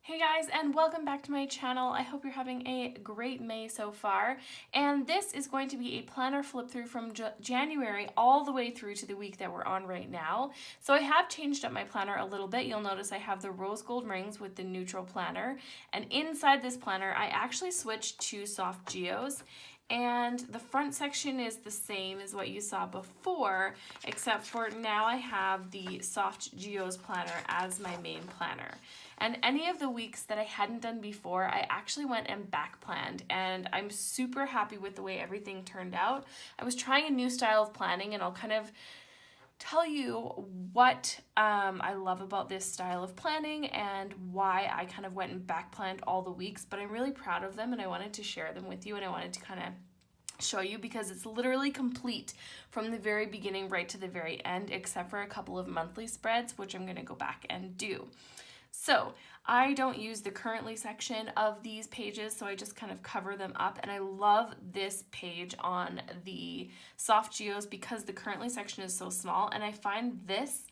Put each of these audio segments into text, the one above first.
Hey guys, and welcome back to my channel. I hope you're having a great May so far. And this is going to be a planner flip through from January all the way through to the week that we're on right now. So I have changed up my planner a little bit. You'll notice I have the rose gold rings with the neutral planner. And inside this planner, I actually switched to soft geos. And the front section is the same as what you saw before, except for now I have the soft geos planner as my main planner. And any of the weeks that I hadn't done before, I actually went and back planned, and I'm super happy with the way everything turned out. I was trying a new style of planning, and I'll kind of tell you what I love about this style of planning and why I kind of went and back planned all the weeks, but I'm really proud of them and I wanted to share them with you, and I wanted to kind of show you because it's literally complete from the very beginning right to the very end, except for a couple of monthly spreads, which I'm going to go back and do. So I don't use the currently section of these pages, so I just kind of cover them up, and I love this page on the soft geos because the currently section is so small, and I find this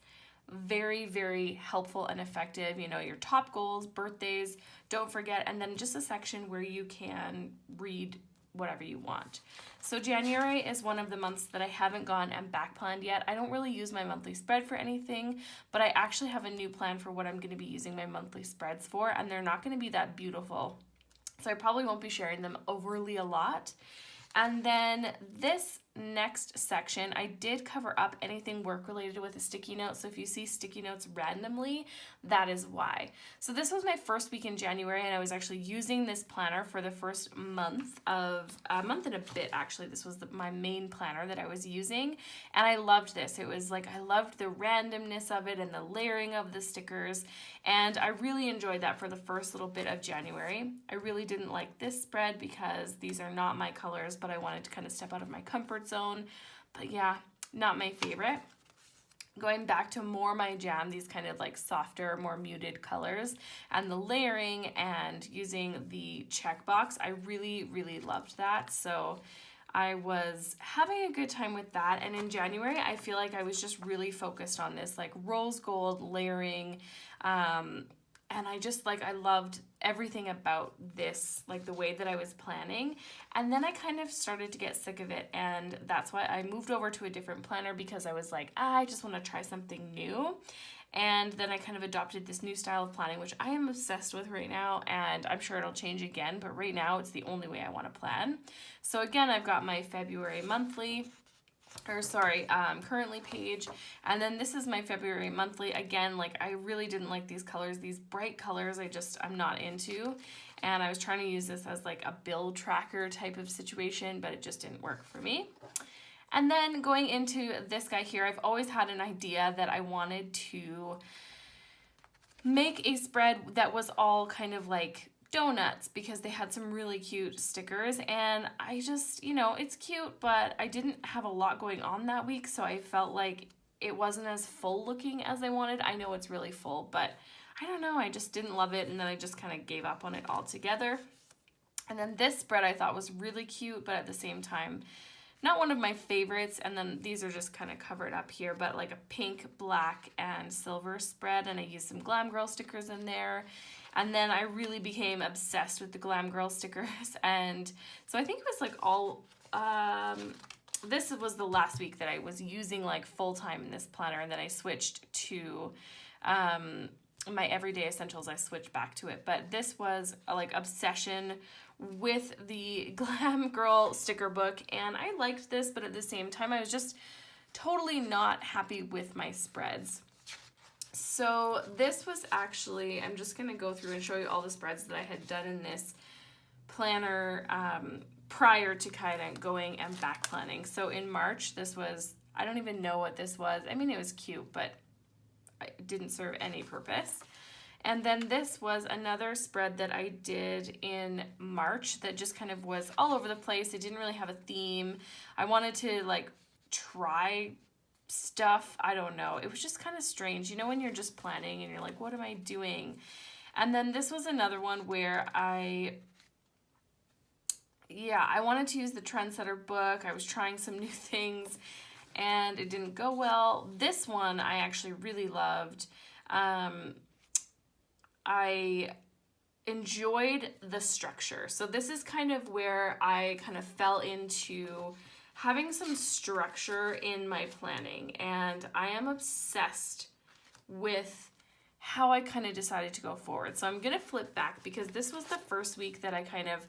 very, very helpful and effective. You know, your top goals, birthdays, don't forget, and then just a section where you can read whatever you want. So January is one of the months that I haven't gone and back planned yet. I don't really use my monthly spread for anything, but I actually have a new plan for what I'm going to be using my monthly spreads for, and they're not going to be that beautiful. So I probably won't be sharing them overly a lot. And then this next section, I did cover up anything work related with a sticky note. So if you see sticky notes randomly, that is why. So this was my first week in January, and I was actually using this planner for the first month and a bit actually. This was my main planner that I was using, and I loved this. It was like I loved the randomness of it and the layering of the stickers, and I really enjoyed that for the first little bit of January. I really didn't like this spread because these are not my colors, but I wanted to kind of step out of my comfort zone. But yeah, not my favorite. Going back to more my jam, these kind of like softer, more muted colors, and the layering and using the checkbox, I really, really loved that. So I was having a good time with that. And in January, I feel like I was just really focused on this like rose gold layering. And I just I loved everything about this, like the way that I was planning. And then I kind of started to get sick of it. And that's why I moved over to a different planner, because I was like, I just want to try something new. And then I kind of adopted this new style of planning, which I am obsessed with right now, and I'm sure it'll change again, but right now it's the only way I want to plan. So again, I've got my February monthly, currently page, and then this is my February monthly. Again, like I really didn't like these colors, these bright colors, I'm not into, and I was trying to use this as like a bill tracker type of situation, but it just didn't work for me. And then going into this guy here, I've always had an idea that I wanted to make a spread that was all kind of like donuts, because they had some really cute stickers, and I just, it's cute, but I didn't have a lot going on that week, so I felt like it wasn't as full looking as I wanted. I know it's really full, but I don't know, I just didn't love it, and then I just kind of gave up on it altogether. And then this spread I thought was really cute, but at the same time, not one of my favorites. And then these are just kind of covered up here, but like a pink, black, and silver spread, and I used some Glam Girl stickers in there. And then I really became obsessed with the Glam Girl stickers, and so I think it was like all, this was the last week that I was using like full-time in this planner, and then I switched to my everyday essentials. I switched back to it, but this was a like obsession with the Glam Girl sticker book, and I liked this, but at the same time I was just totally not happy with my spreads. So this was actually, I'm just gonna go through and show you all the spreads that I had done in this planner prior to kind of going and back planning. So in March, this was, I don't even know what this was. I mean, it was cute, but it didn't serve any purpose. And then this was another spread that I did in March that just kind of was all over the place. It didn't really have a theme. I wanted to like try stuff. I don't know. It was just kind of strange, when you're just planning and you're like, what am I doing? And then this was another one where I wanted to use the Trendsetter book. I was trying some new things and it didn't go well. This one I actually really loved. I enjoyed the structure. So this is kind of where I kind of fell into having some structure in my planning, and I am obsessed with how I kind of decided to go forward. So I'm going to flip back because this was the first week that I kind of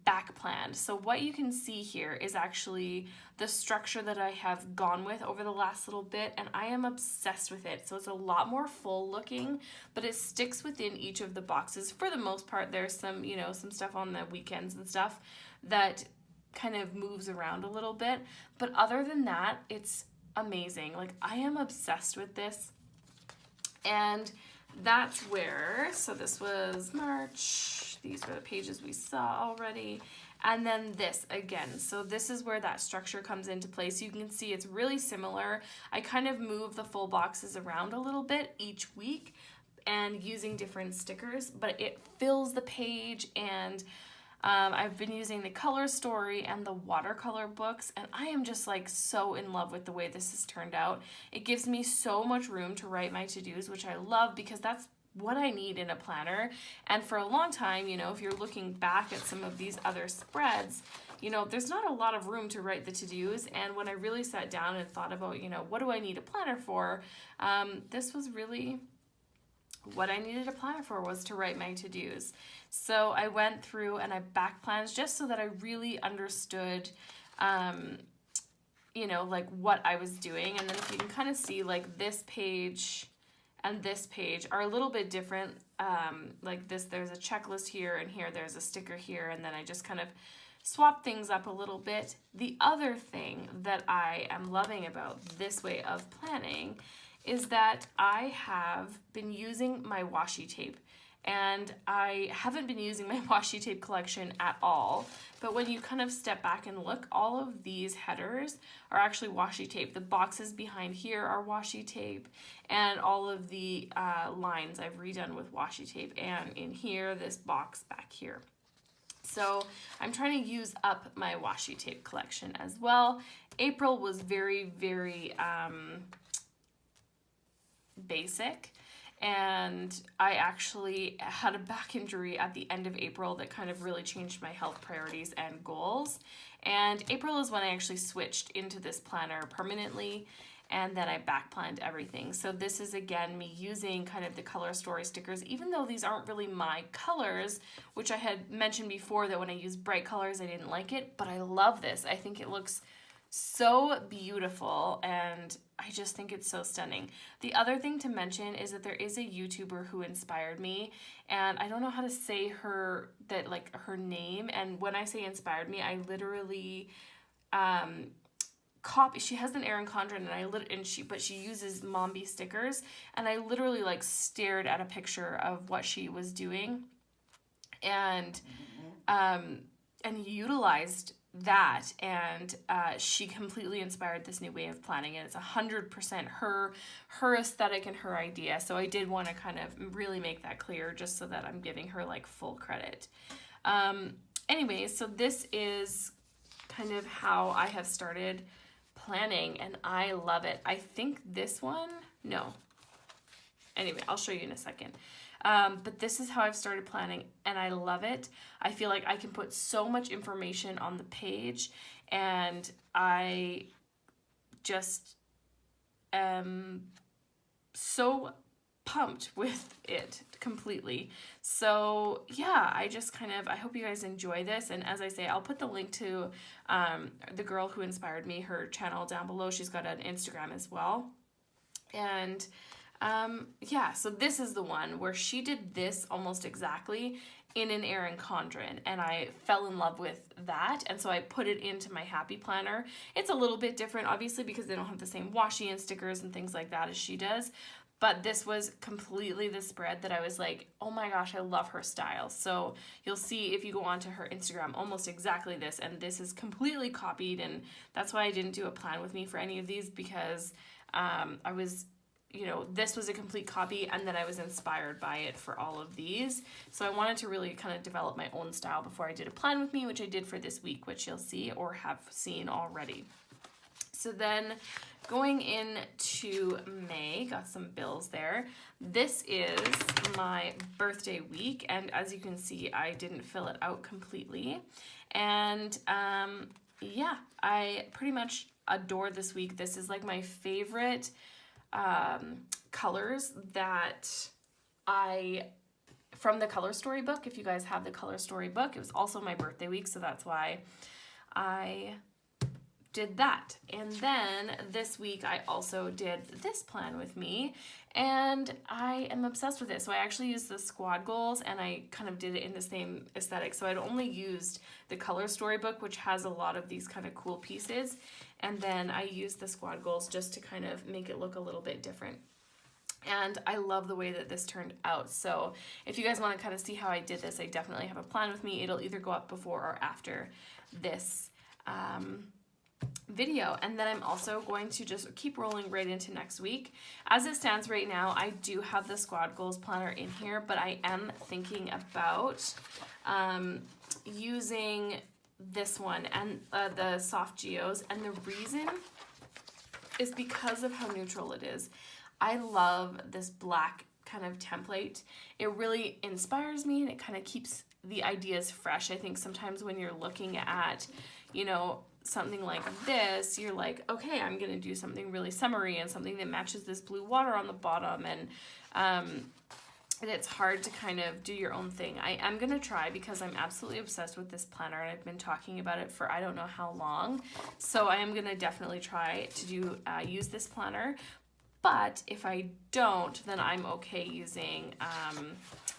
back planned. So what you can see here is actually the structure that I have gone with over the last little bit, and I am obsessed with it. So it's a lot more full looking, but it sticks within each of the boxes for the most part. There's some, you know, some stuff on the weekends and stuff that kind of moves around a little bit, but other than that, it's amazing. Like, I am obsessed with this. And that's where, so this was March, these were the pages we saw already, and then this again. So this is where that structure comes into place. You can see it's really similar. I kind of move the full boxes around a little bit each week and using different stickers, but it fills the page, and I've been using the color story and the watercolor books, and I am just like so in love with the way this has turned out. It gives me so much room to write my to-dos, which I love because that's what I need in a planner. And for a long time, you know, if you're looking back at some of these other spreads, you know, there's not a lot of room to write the to-dos. And when I really sat down and thought about, you know, what do I need a planner for? This was really what I needed a planner for, was to write my to-dos. So I went through and I back planned just so that I really understood, you know, like what I was doing. And then if you can kind of see, like, this page and this page are a little bit different. Like this, there's a checklist here, and here there's a sticker here, and then I just kind of swap things up a little bit. The other thing that I am loving about this way of planning is that I have been using my washi tape, and I haven't been using my washi tape collection at all. But when you kind of step back and look, all of these headers are actually washi tape. The boxes behind here are washi tape, and all of the lines I've redone with washi tape, and in here, this box back here. So I'm trying to use up my washi tape collection as well. April was very, very basic, and I actually had a back injury at the end of April that kind of really changed my health priorities and goals. And April is when I actually switched into this planner permanently, and then I back planned everything. So this is again me using kind of the color story stickers, even though these aren't really my colors, which I had mentioned before that when I use bright colors I didn't like it, but I love this. I think it looks so beautiful, and I just think it's so stunning. The other thing to mention is that there is a YouTuber who inspired me, and I don't know how to say her name, and when I say inspired me, I literally copy. She has an Erin Condren, but she uses Mombi stickers, and I literally like stared at a picture of what she was doing, and utilized that, and she completely inspired this new way of planning, and it's 100% her aesthetic and her idea. So I did want to kind of really make that clear, just so that I'm giving her like full credit. Anyway, so this is kind of how I have started planning, and I love it. I think this one, no. Anyway, I'll show you in a second. But this is how I've started planning, and I love it. I feel like I can put so much information on the page, and I just am so pumped with it completely. So yeah, I hope you guys enjoy this, and as I say, I'll put the link to the girl who inspired me, her channel down below. She's got an Instagram as well, and yeah, so this is the one where she did this almost exactly in an Erin Condren, and I fell in love with that, and so I put it into my happy planner. It's a little bit different, obviously, because they don't have the same washi and stickers and things like that as she does, but this was completely the spread that I was like, oh my gosh, I love her style. So you'll see if you go onto her Instagram, almost exactly this, and this is completely copied, and that's why I didn't do a plan with me for any of these, because I was, you know, this was a complete copy, and then I was inspired by it for all of these. So I wanted to really kind of develop my own style before I did a plan with me, which I did for this week, which you'll see or have seen already. So then going into May, got some bills there. This is my birthday week, and as you can see, I didn't fill it out completely. And yeah, I pretty much adore this week. This is like my favorite colors that from the Color Story book. If you guys have the Color Story book, it was also my birthday week, so that's why I did that. And then this week I also did this plan with me, and I am obsessed with it. So I actually used the squad goals, and I kind of did it in the same aesthetic. So I'd only used the Color Story book, which has a lot of these kind of cool pieces, and then I used the squad goals just to kind of make it look a little bit different. And I love the way that this turned out. So if you guys want to kind of see how I did this, I definitely have a plan with me. It'll either go up before or after this video. And then I'm also going to just keep rolling right into next week. As it stands right now, I do have the squad goals planner in here, but I am thinking about using this one and the soft geos. And the reason is because of how neutral it is. I love this black kind of template. It really inspires me, and it kind of keeps the ideas fresh. I think sometimes when you're looking at, you know, something like this, you're like, okay, I'm gonna do something really summery and something that matches this blue water on the bottom, and it's hard to kind of do your own thing. I am gonna try, because I'm absolutely obsessed with this planner, and I've been talking about it for I don't know how long. So I am gonna definitely try to do use this planner. But if I don't, then I'm okay using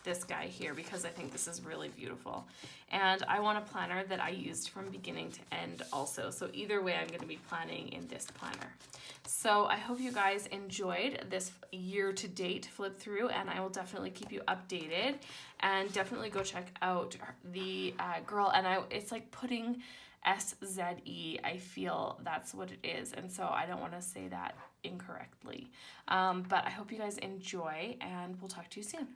this guy here, because I think this is really beautiful. And I want a planner that I used from beginning to end also. So either way, I'm going to be planning in this planner. So I hope you guys enjoyed this year-to-date flip through, and I will definitely keep you updated. And definitely go check out the girl, and it's like PuddingSze. I feel that's what it is, and so I don't want to say that incorrectly. But I hope you guys enjoy, and we'll talk to you soon.